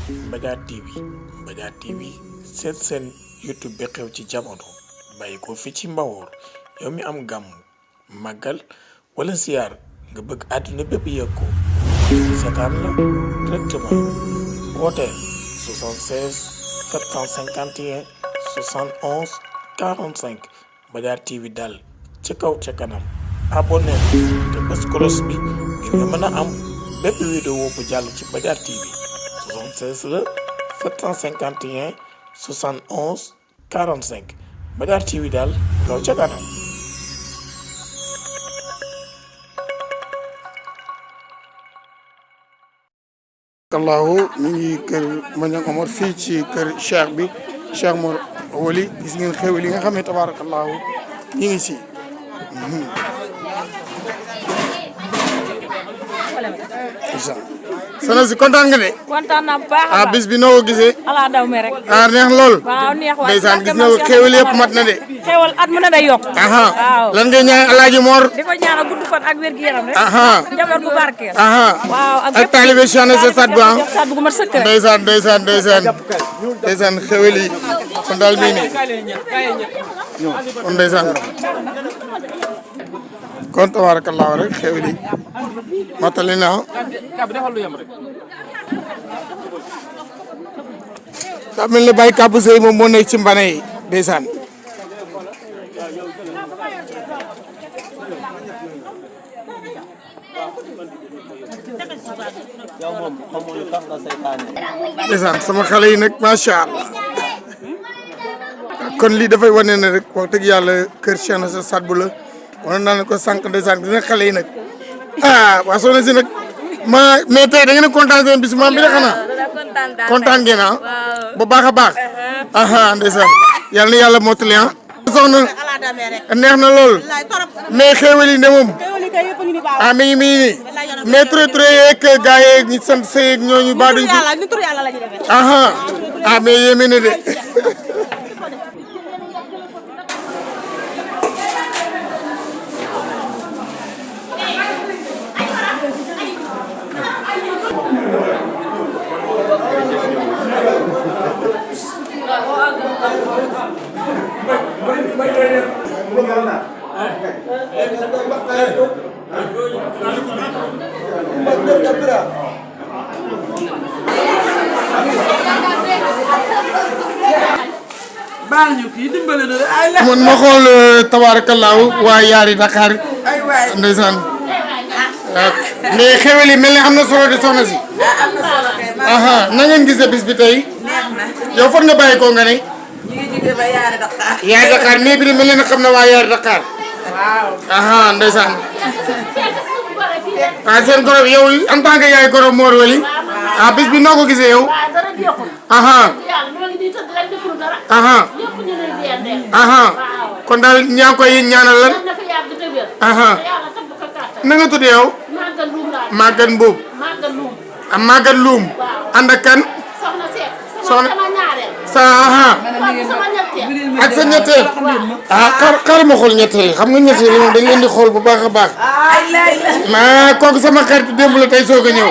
Mbadiar TV Mbadiar TV seen YouTube bi xew ci jamono bàyyi ko fi ci Mbawoor yow mi am gàmmu màggal wala ziar nga bëgg àdduna bépp yëg ko seetaan la directement wooteel 76 751 71 45 Mbadiar TV daal ca kaw ca kanam abonné te bës cloche bi ngir nga mën a am bépp vidéo bu jàll ci Mbadiar TV 76 la 751 71 45 Mbadiar TV daal kaw ca kanam. allahu ñu ngi kër maniang omar fii ci kër cheikh bi cheikh Mor waly gis ngeen xéwal yi nga xam ne tabarakallahu ñu ngi si soxna si kontaan nga de. kontaan naa bu baax a baax bis bi noo ko gisee. ala daw me rek. neex lool. waaw neex waay ndeysaan gis nga xéwal yëpp mat na de. xéwal at mu ne day yokk. waaw lan ngay ñaan Alaaji Mor. di ko ñaanal gudd fan ak wér gu yaram rek. jabar gu barkeel. waaw ak taalibe Cheikh na sa sat bu sat bu mat sëkk rek. ndeysaan xéwal yi kon daal mii nii kon ndeysaan kon tabarakallahu rek xéwal yi matali na daa mel ne Baye Kabou Seye moom moo nekk ci mbane yi ndeysaan ndeysaan sama xale yi nag macha allah kon lii dafay wane ne rek wax dëgg yàlla kër Cheikh na sa sadbu la wane naa ne ko sànq ndeysaan gis nga xale yi nag waa soxna si nag mais tey da ngeen a kontaan seen bis maam bi de xanaa kontaan ngeen bu baax a baax ndeysaan yàlla na yàlla mottali soxna neex na lool mais xéewal yi ne moom mi ngi nii mais très yeeg gars yeeg ñi sant sëy ak ñooñu ba duñ mais yéeme na de baal ñu kii dimbale na ay man ma xool tabaarakallaahu waa yaari Dakar ndeysaan mais xewel yi mel ne am na solo de soxna si na ngeen gisee bis bi tey yow fan nga bàyyi ko nga ne ñu ngi jóge ba yaari Dakar yaari Dakar mais bi de mel ne xam na waa yaari Dakar waaw ndeysaan seen goro yow en tant que yaay goro Mor Waly bis bi noo ko gisee yow kon daal ñaa koy ñaanal lan na nga tudd yow Maguette Mbuub Maguette Loum ànd ak kan soxna sa ak sa ñetteel xaaral ma xool ñetteel xam nga ñetteel moom dañ leen di xool bu baax a baax kooku sama xarit démb la tey soog a ñëw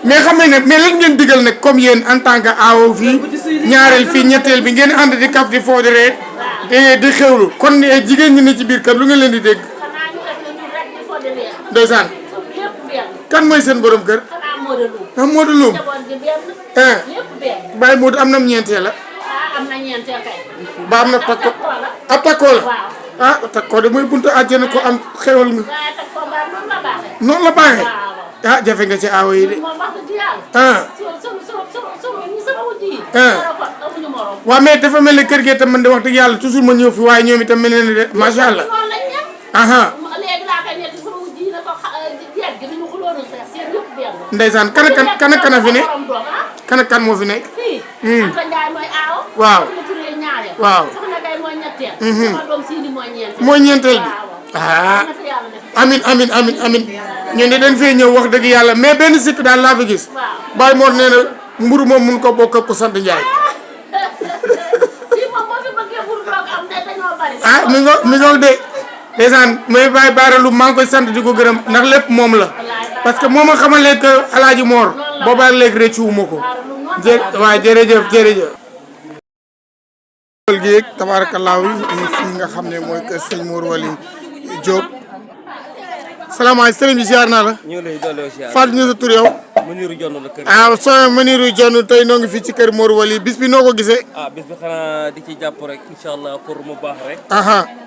mais xam nga mais lan ngeen digal nag comme yéen en tant que aawo fii ñaareel fii ñetteel bi ngeen ànd di kaf di foo di ree di xewlu kon jigéen ñi ne ci biir kër lu ngeen leen di dégg ndeysaan kan mooy seen borom kër Modou Loum Baye Modou am na ñeenteel la ba am na takko ab takkoo la takkoo de mooy buntu àjjana ko am xewal nga noonu la baaxee jafe nga ci aawo yi de waaw mais dafa mel ni kër gi itam man de wax dëgg yàlla toujours ma ñëw fi waaye ñoom itam mel ne de macha allah ndeysaan kan a fi ne kan moo fi nekk waaw mooy ñeenteel bi amin ñun de dañ fee ñëw wax dëgg yàlla mais benn sikk daal laa fi gis Baye Mor nee na mburu moom mun ko bokk ko sant Njaay mi ngo de ndeysaan may Baye baaralu maa ngi koy sant di ko gërëm ndax lépp moom la parce que moom a xamal que Alaaji Mor boobaak léegi rëccu wu ma ko waaw jërëjëf jërëjëf. gi tabaarakallaahu ñu fii nga xam ne mooy kër sëñ Mor Waly Diop. salaamaaleykum sëriñ bi ziar naa la. ñu ngi lay doole ziar. Fatou ñu sa tur yow. Muniru Jonn la kër. soo Muniru Jonn tey noo ngi fii ci kër Mor Waly bis bi noo ko gisee. bis bi xanaa di ci jàpp rek incha allah pour mu baax rek.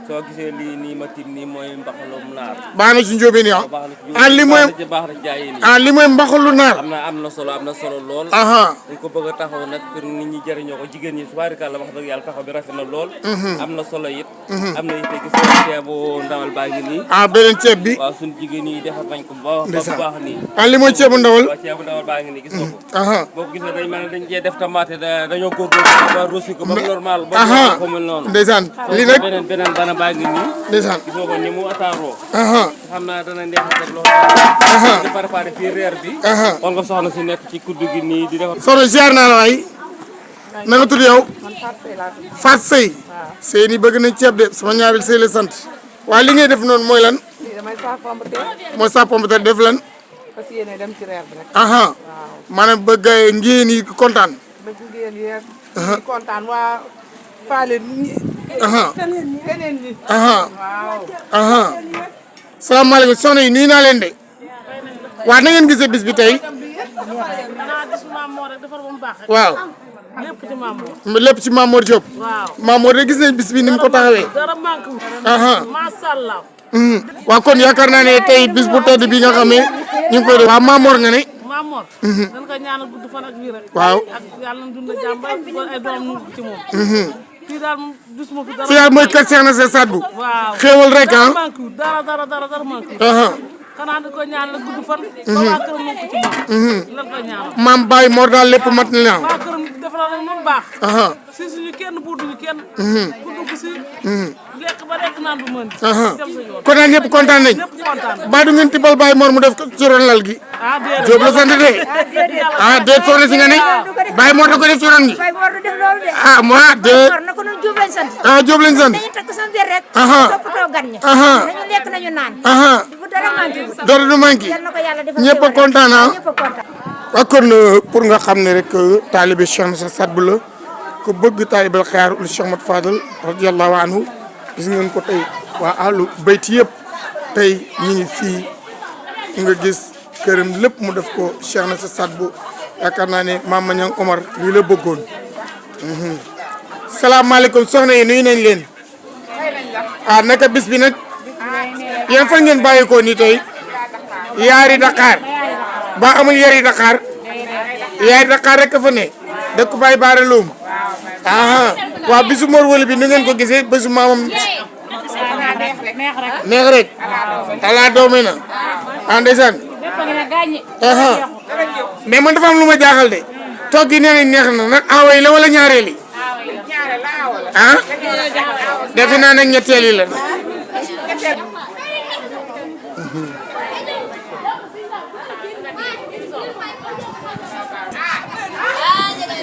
soo gisee lii nii ma tiim nii mooy mbaxalum naar. baax na ci njóobeen yi li mooy baax na jaay nii. li mooy mbaxalu naar. am na solo lool. dañ ko bëgg a taxaw nag pour nit ñi jëriñoo ko jigéen ñi tubaarikàlla wax dëgg yàlla taxaw bi rafet na lool. am na solo it. am na it gis nga ceebu ndawal baa ngi nii. beneen ceeb bi. waaw suñu jigéen ñi defar nañ ko ba baax nii. li mooy ceebu ndawal. waaw ceebu ndawal baa ngi nii gis nga ko. boo ko gisee dañ mel ne dañ cee def tomate dañoo góorgóorlu ba rosi ko ba normal. ba ko mel noonu. ndeysaan li nag beneen bana baa ngi nii. ndeysaan gis nga ko ni mu ataaroo. xam naa dana neex rek lool. di préparé fii reer bi. xool nga soxna si nekk ci kuddu gi nii di defar. soxna ziar naa la waay. na nga tudd yow. Fatou Seye. Seye ni bëgg nañ ceeb de sama ñaareel Seye la sant. waaye li ngay def noonu mooy lan. mooy sa pomme de terre def lan. fas yéene dem ci reer bi rek. maanaam bëgg ngeen yi kontaan. bëgg ngeen yéen. ñi kontaan waa Faale ñi. keneen ñi. waaw. salaamaaleykum soxna yi nuyu naa leen de. waaw na ngeen gisee bis bi tey. waaw. lépp ci Mamour. lépp ci Mamour Diop. waaw Mamour de gis nañ bis bi ni mu ko taxawee. dara manqué wu. macha allah. waaw kon yaakaar naa ne tey bis bu tedd bi nga xam ne ñu ngi koy def. waaw Mamour nga ne. Mamour. dañ ko ñaanal gudd fan ak wér rek. waaw ak yàlla na dund jàmm ba ay doom ñu ci moom. fii daal gisuma fi dara. fii daal mooy kër Cheikh na sa Sadbu. waaw xéewal rek dara manqué wu dara manqué wu. xanaa di ko ñaanal gudd fan. ba waa këram ñu ko ci moom. lan ko ñaanal. maam Baye Mor daal lépp mat na la. waa këram defal nañ moom baax. si suñu kenn buutuñu kenn. ku dugg si. lekk ba lekk naan bu mën. kon nag ñëpp kontaan nañ. ñëpp kontaan nañ. baa du ngeen tibbal Baye Mor mu def ko ci ron lal gi. déedéet Diop la sant de. déet soxna si nga ne. Baye Mor da ko def ci ron gi. Baye Mor du def loolu de. moi déet. Mor na ko ñun Diop lañ sant. Diop lañ sant. dañuy takk sama biir rek. toppatoo gan ñi. nañu lekk nañu naan. bu dara manqué. dara du manqué. yal na ko yàlla defal ñëpp a kontaan ñëpp a kontaan. waaw kon pour nga xam ne rek taalibe Cheikh na sa Sadbu la ko bëgg taalibal xaar ul Cheikh Mat Fadal radiyallahu anhu gis ngeen ko tey waa àllu bayti yëpp tey ñu ngi fii nga gis këram lépp mu def ko Cheikh na sa Sadbu yaakaar naa ne maam maniang Omar lii la bëggoon. salaamaaleykum soxna yi nuyu nañ leen. naka bis bi nag yéen fan ngeen bàyyeekoo nii tey. yaari Dakar ba amul yari Dakar yaari Dakar rek fa ne dëkk Baye Baara Loum waaw bisu Mor Waly bi nu ngeen ko gisee bisu maamam neex rek ala doome na ndeysaan mais man dafa am lu ma jaaxal de toog gi nee nañ neex na nag away la wala ñaareel yi defe naa nag ñetteel yi la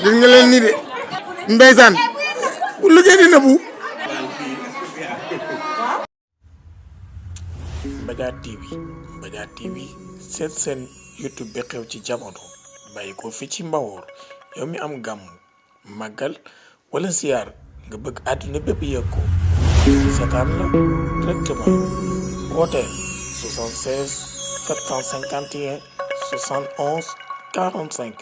gis nga leen nii de ndeysaan lu ngeen di nëbbu. Mbadiar TV seet seen YouTube bi xew ci jamono bàyyi ko fi ci Mbawor yow mi am gàmm màggal wala siyaar nga bëgg àdduna bépp yëg ko seetaan la directement wooteel 76 751 71 45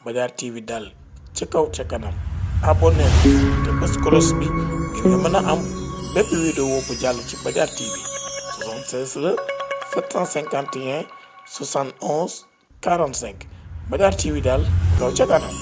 Mbadiar TV daal ci kaw ca kanam abonné te bés cloche bi ngir nga mën a am bépp vidéo bu jàll ci Mbadiar TV 76 la 751 71 45 Mbadiar TV daal kaw ca kanam